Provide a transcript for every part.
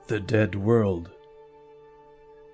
The Dead World.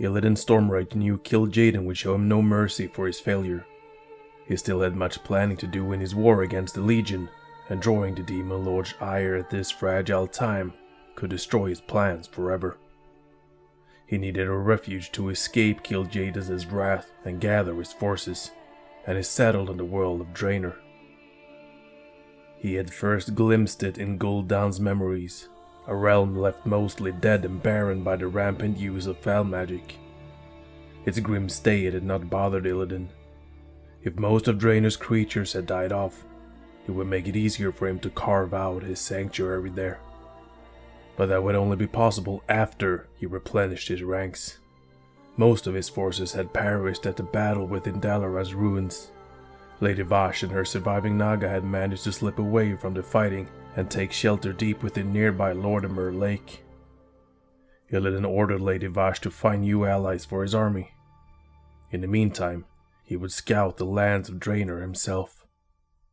Illidan Stormrage knew Kill Jaden would show him no mercy for his failure. He still had much planning to do in his war against the Legion, and drawing the Demon Lord's ire at this fragile time could destroy his plans forever. He needed a refuge to escape Kill Jaden's wrath and gather his forces, and he settled on the world of Draenor. He had first glimpsed it in Gul'dan's memories, a realm left mostly dead and barren by the rampant use of foul magic. Its grim state had not bothered Illidan. If most of Draenor's creatures had died off, it would make it easier for him to carve out his sanctuary there. But that would only be possible after he replenished his ranks. Most of his forces had perished at the battle within Dalaran's ruins. Lady Vashj and her surviving Naga had managed to slip away from the fighting and take shelter deep within nearby Lordamer Lake. Illidan ordered Lady Vashj to find new allies for his army. In the meantime, he would scout the lands of Draenor himself.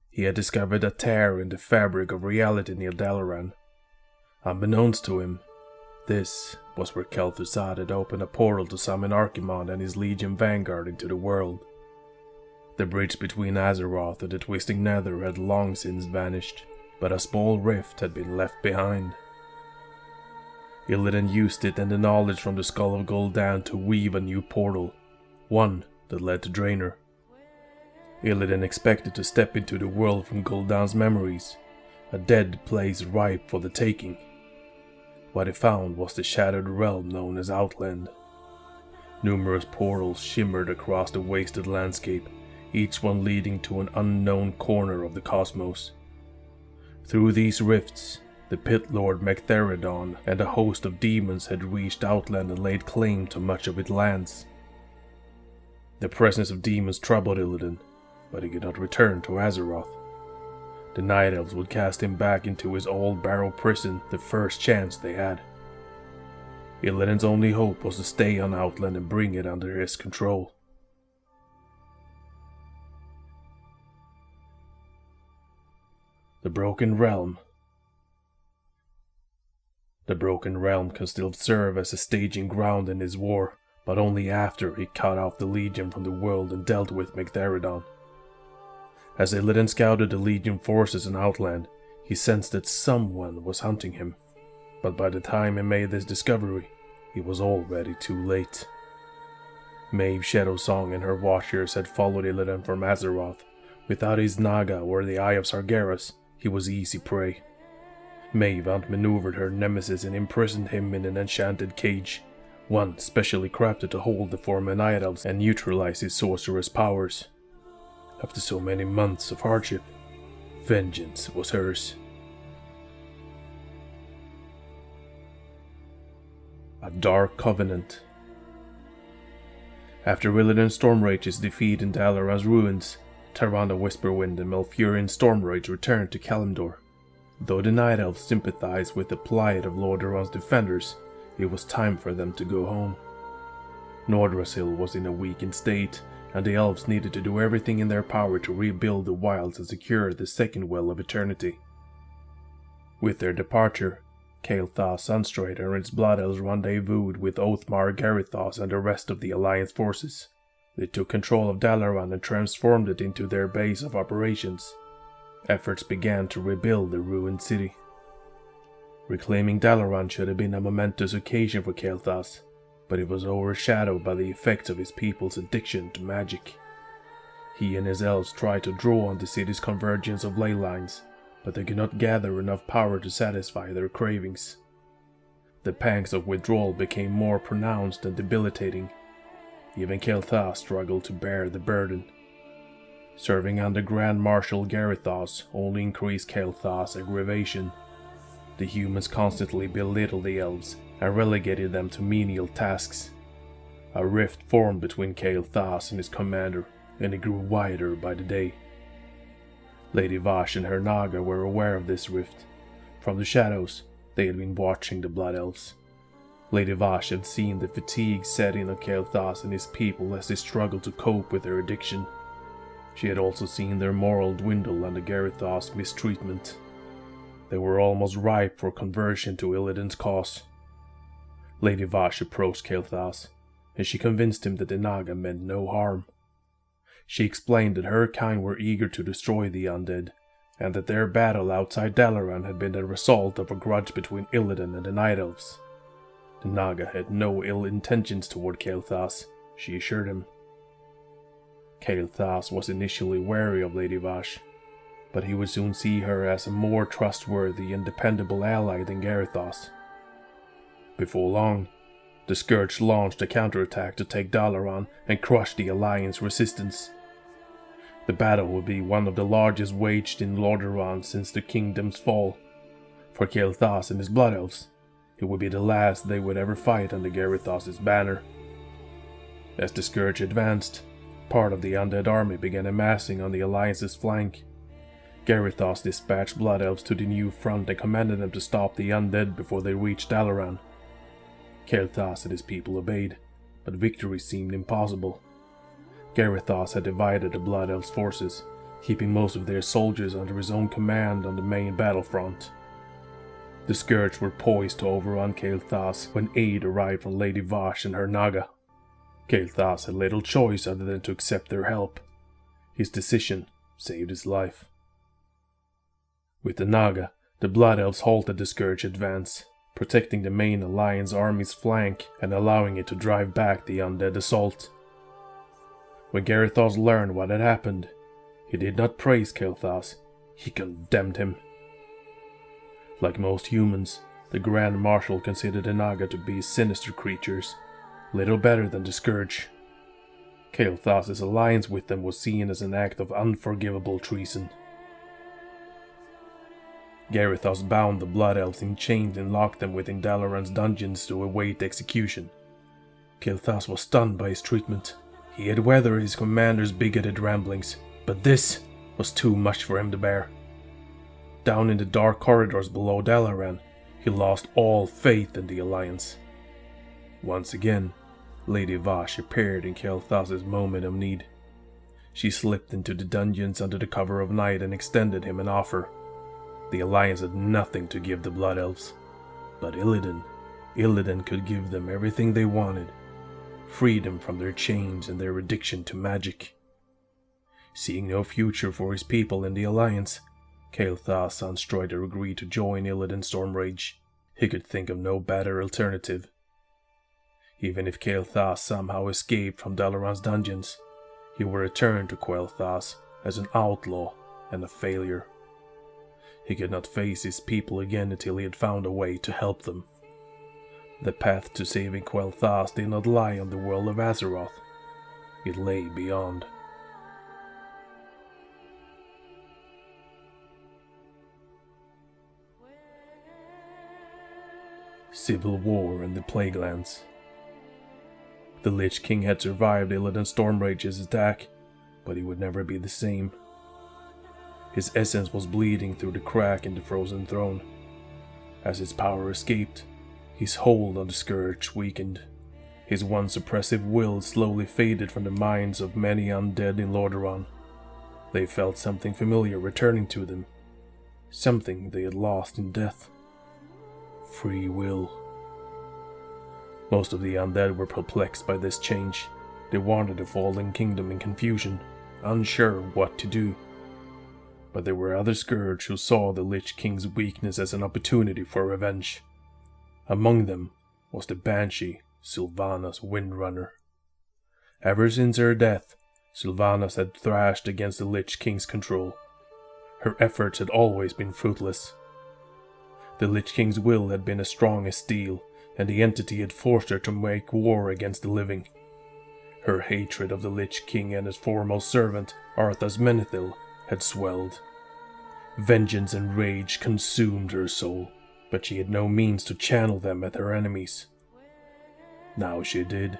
He had discovered a tear in the fabric of reality near Dalaran. Unbeknownst to him, this was where Kel'Thuzad had opened a portal to summon Archimonde and his Legion vanguard into the world. The bridge between Azeroth and the Twisting Nether had long since vanished, but a small rift had been left behind. Illidan used it and the knowledge from the Skull of Gul'dan to weave a new portal, one that led to Draenor. Illidan expected to step into the world from Gul'dan's memories, a dead place ripe for the taking. What he found was the shattered realm known as Outland. Numerous portals shimmered across the wasted landscape, each one leading to an unknown corner of the cosmos. Through these rifts, the Pit Lord Mechtharadon and a host of demons had reached Outland and laid claim to much of its lands. The presence of demons troubled Illidan, but he could not return to Azeroth. The Night Elves would cast him back into his old barrow prison the first chance they had. Illidan's only hope was to stay on Outland and bring it under his control. The Broken Realm. The Broken Realm can still serve as a staging ground in his war, but only after he cut off the Legion from the world and dealt with Mechtharadon. As Illidan scouted the Legion forces in Outland, he sensed that someone was hunting him, but by the time he made this discovery, it was already too late. Maeve Shadowsong and her Watchers had followed Illidan from Azeroth. Without his Naga or the Eye of Sargeras, he was easy prey. Maeve outmaneuvered her nemesis and imprisoned him in an enchanted cage, one specially crafted to hold the former Night Elves and neutralize his sorcerous powers. After so many months of hardship, vengeance was hers. A Dark Covenant. After Illidan Stormrage's defeat in Dalaran's ruins, Tyrande Whisperwind and Malfurion Stormrage returned to Kalimdor. Though the Night Elves sympathized with the plight of Lordaeron's defenders, it was time for them to go home. Nordrassil was in a weakened state, and the elves needed to do everything in their power to rebuild the wilds and secure the second well of eternity. With their departure, Kael'thas Sunstraight and its Blood Elves rendezvoused with Oathmar Garithos and the rest of the Alliance forces. They took control of Dalaran and transformed it into their base of operations. Efforts began to rebuild the ruined city. Reclaiming Dalaran should have been a momentous occasion for Kael'thas, but it was overshadowed by the effects of his people's addiction to magic. He and his elves tried to draw on the city's convergence of ley lines, but they could not gather enough power to satisfy their cravings. The pangs of withdrawal became more pronounced and debilitating. Even Kael'thas struggled to bear the burden. Serving under Grand Marshal Garithos only increased Kael'thas' aggravation. The humans constantly belittled the elves and relegated them to menial tasks. A rift formed between Kael'thas and his commander, and it grew wider by the day. Lady Vashj and her Naga were aware of this rift. From the shadows, they had been watching the Blood Elves. Lady Vashj had seen the fatigue set in on Kael'thas and his people as they struggled to cope with their addiction. She had also seen their moral dwindle under Garithos' mistreatment. They were almost ripe for conversion to Illidan's cause. Lady Vash approached Kael'thas, and she convinced him that the Naga meant no harm. She explained that her kind were eager to destroy the undead, and that their battle outside Dalaran had been the result of a grudge between Illidan and the Night Elves. The Naga had no ill intentions toward Kael'thas, she assured him. Kael'thas was initially wary of Lady Vash, but he would soon see her as a more trustworthy and dependable ally than Garithos. Before long, the Scourge launched a counterattack to take Dalaran and crush the Alliance resistance. The battle would be one of the largest waged in Lordaeron since the kingdom's fall. For Kael'thas and his Blood Elves, it would be the last they would ever fight under Garithos' banner. As the Scourge advanced, part of the undead army began amassing on the Alliance's flank. Garithos dispatched Blood Elves to the new front and commanded them to stop the undead before they reached Dalaran. Kael'thas and his people obeyed, but victory seemed impossible. Garithos had divided the Blood Elves' forces, keeping most of their soldiers under his own command on the main battlefront. The Scourge were poised to overrun Kael'thas when aid arrived from Lady Vash and her Naga. Kael'thas had little choice other than to accept their help. His decision saved his life. With the Naga, the Blood Elves halted the Scourge advance, protecting the main Alliance army's flank and allowing it to drive back the undead assault. When Garithos learned what had happened, he did not praise Kael'thas, he condemned him. Like most humans, the Grand Marshal considered the Naga to be sinister creatures, little better than the Scourge. Kael'thas' alliance with them was seen as an act of unforgivable treason. Garithos bound the Blood Elves in chains and locked them within Dalaran's dungeons to await execution. Kael'thas was stunned by his treatment. He had weathered his commander's bigoted ramblings, but this was too much for him to bear. Down in the dark corridors below Dalaran, he lost all faith in the Alliance. Once again, Lady Vash appeared in Kael'thas' moment of need. She slipped into the dungeons under the cover of night and extended him an offer. The Alliance had nothing to give the Blood Elves, but Illidan could give them everything they wanted. Freedom from their chains and their addiction to magic. Seeing no future for his people in the Alliance, Kael'thas and Strider agreed to join Illidan Stormrage. He could think of no better alternative. Even if Kael'thas somehow escaped from Dalaran's dungeons, he would return to Kael'thas as an outlaw and a failure. He could not face his people again until he had found a way to help them. The path to saving Kael'thas did not lie on the world of Azeroth. It lay beyond. Civil War in the Plaguelands. The Lich King had survived Illidan Stormrage's attack, but he would never be the same. His essence was bleeding through the crack in the frozen throne. As his power escaped, his hold on the Scourge weakened. His once oppressive will slowly faded from the minds of many undead in Lordaeron. They felt something familiar returning to them, something they had lost in death. Free will. Most of the undead were perplexed by this change. They wandered the fallen kingdom in confusion, unsure what to do. But there were other Scourge who saw the Lich King's weakness as an opportunity for revenge. Among them was the Banshee, Sylvanas Windrunner. Ever since her death, Sylvanas had thrashed against the Lich King's control. Her efforts had always been fruitless. The Lich King's will had been as strong as steel, and the entity had forced her to make war against the living. Her hatred of the Lich King and his foremost servant, Arthas Menethil, had swelled. Vengeance and rage consumed her soul, but she had no means to channel them at her enemies. Now she did.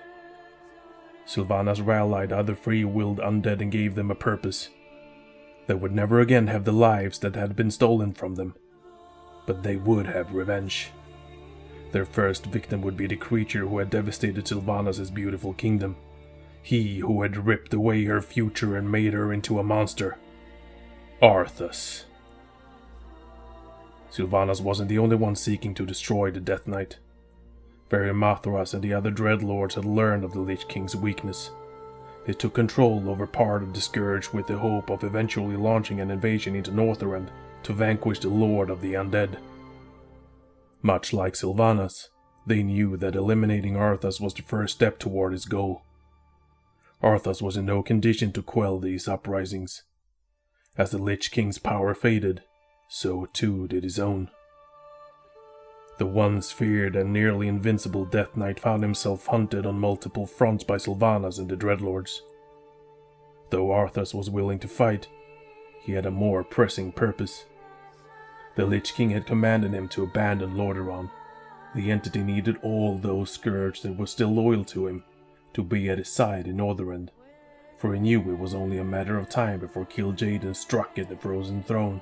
Sylvanas rallied other free-willed undead and gave them a purpose. They would never again have the lives that had been stolen from them, but they would have revenge. Their first victim would be the creature who had devastated Sylvanas' beautiful kingdom. He who had ripped away her future and made her into a monster. Arthas. Sylvanas wasn't the only one seeking to destroy the Death Knight. Mathras and the other Dreadlords had learned of the Lich King's weakness. They took control over part of the Scourge with the hope of eventually launching an invasion into Northrend to vanquish the Lord of the Undead. Much like Sylvanas, they knew that eliminating Arthas was the first step toward his goal. Arthas was in no condition to quell these uprisings. As the Lich King's power faded, so too did his own. The once feared and nearly invincible Death Knight found himself hunted on multiple fronts by Sylvanas and the Dreadlords. Though Arthas was willing to fight, he had a more pressing purpose. The Lich King had commanded him to abandon Lordaeron. The entity needed all those Scourge that were still loyal to him to be at his side in Northrend, for he knew it was only a matter of time before Kil'jaeden struck at the Frozen Throne.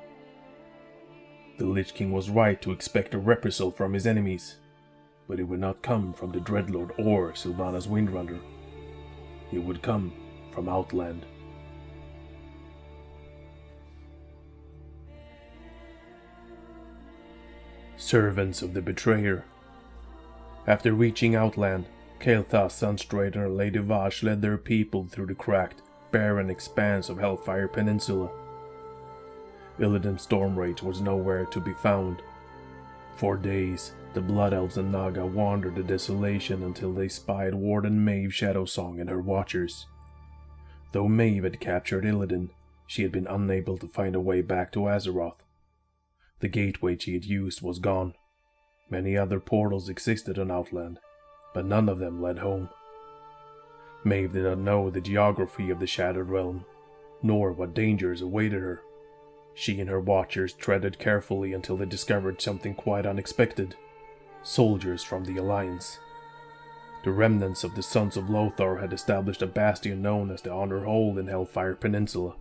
The Lich King was right to expect a reprisal from his enemies, but it would not come from the Dreadlord or Sylvanas Windrunner. It would come from Outland. Servants of the Betrayer. After reaching Outland, Kael'thas Sunstrider and Lady Vashj led their people through the cracked, barren expanse of Hellfire Peninsula. Illidan Stormrage was nowhere to be found. For days, the Blood Elves and Naga wandered the desolation until they spied Warden Maeve Shadowsong and her Watchers. Though Maeve had captured Illidan, she had been unable to find a way back to Azeroth. The gateway she had used was gone. Many other portals existed on Outland, but none of them led home. Maeve did not know the geography of the Shattered Realm, nor what dangers awaited her. She and her Watchers treaded carefully until they discovered something quite unexpected: soldiers from the Alliance. The remnants of the Sons of Lothar had established a bastion known as the Honor Hold in Hellfire Peninsula.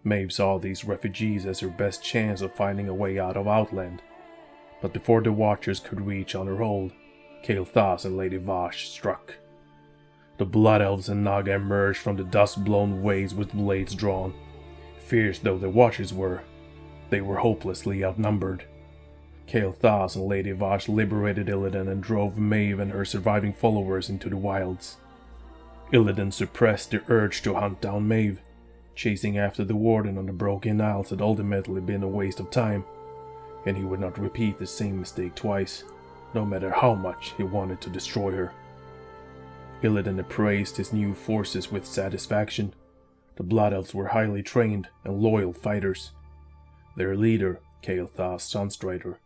Maeve saw these refugees as her best chance of finding a way out of Outland, but before the Watchers could reach Honor Hold, Kael'thas and Lady Vashj struck. The Blood Elves and Naga emerged from the dust-blown waves with blades drawn. Fierce though the Watchers were, they were hopelessly outnumbered. Kael'thas and Lady Vashj liberated Illidan and drove Maeve and her surviving followers into the wilds. Illidan suppressed the urge to hunt down Maeve. Chasing after the Warden on the Broken Isles had ultimately been a waste of time, and he would not repeat the same mistake twice, no matter how much he wanted to destroy her. Illidan appraised his new forces with satisfaction. The Blood Elves were highly trained and loyal fighters. Their leader, Kael'thas Sunstrider,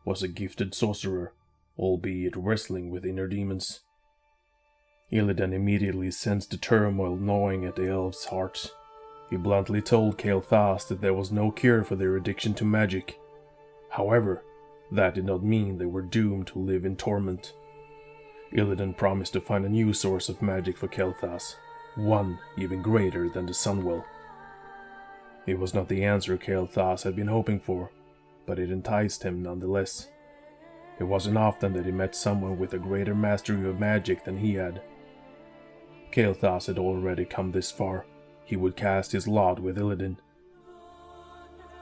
was a gifted sorcerer, albeit wrestling with inner demons. Illidan immediately sensed the turmoil gnawing at the elves' hearts. He bluntly told Kael'thas that there was no cure for their addiction to magic. However, that did not mean they were doomed to live in torment. Illidan promised to find a new source of magic for Kael'thas, one even greater than the Sunwell. It was not the answer Kael'thas had been hoping for, but it enticed him nonetheless. It wasn't often that he met someone with a greater mastery of magic than he had. Kael'thas had already come this far. He would cast his lot with Illidan.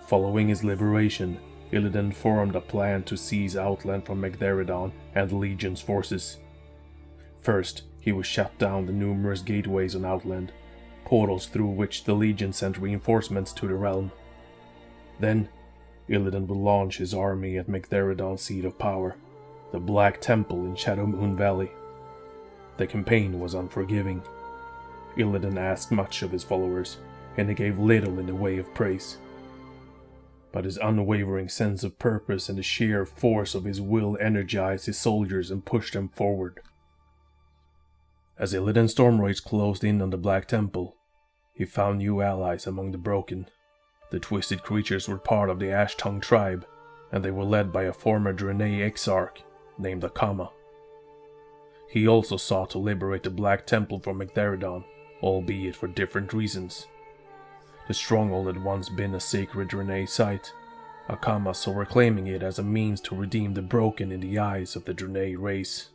Following his liberation, Illidan formed a plan to seize Outland from Magtheridon and the Legion's forces. First, he would shut down the numerous gateways on Outland, portals through which the Legion sent reinforcements to the realm. Then, Illidan would launch his army at Magtheridon's seat of power, the Black Temple in Shadowmoon Valley. The campaign was unforgiving. Illidan asked much of his followers, and he gave little in the way of praise. But his unwavering sense of purpose and the sheer force of his will energized his soldiers and pushed them forward. As Illidan Stormrage closed in on the Black Temple, he found new allies among the Broken. The Twisted Creatures were part of the Ash-Tongue tribe, and they were led by a former Draenei Exarch named Akama. He also sought to liberate the Black Temple from Magtheridon, albeit for different reasons. The stronghold had once been a sacred Draenei site. Akama saw reclaiming it as a means to redeem the Broken in the eyes of the Draenei race.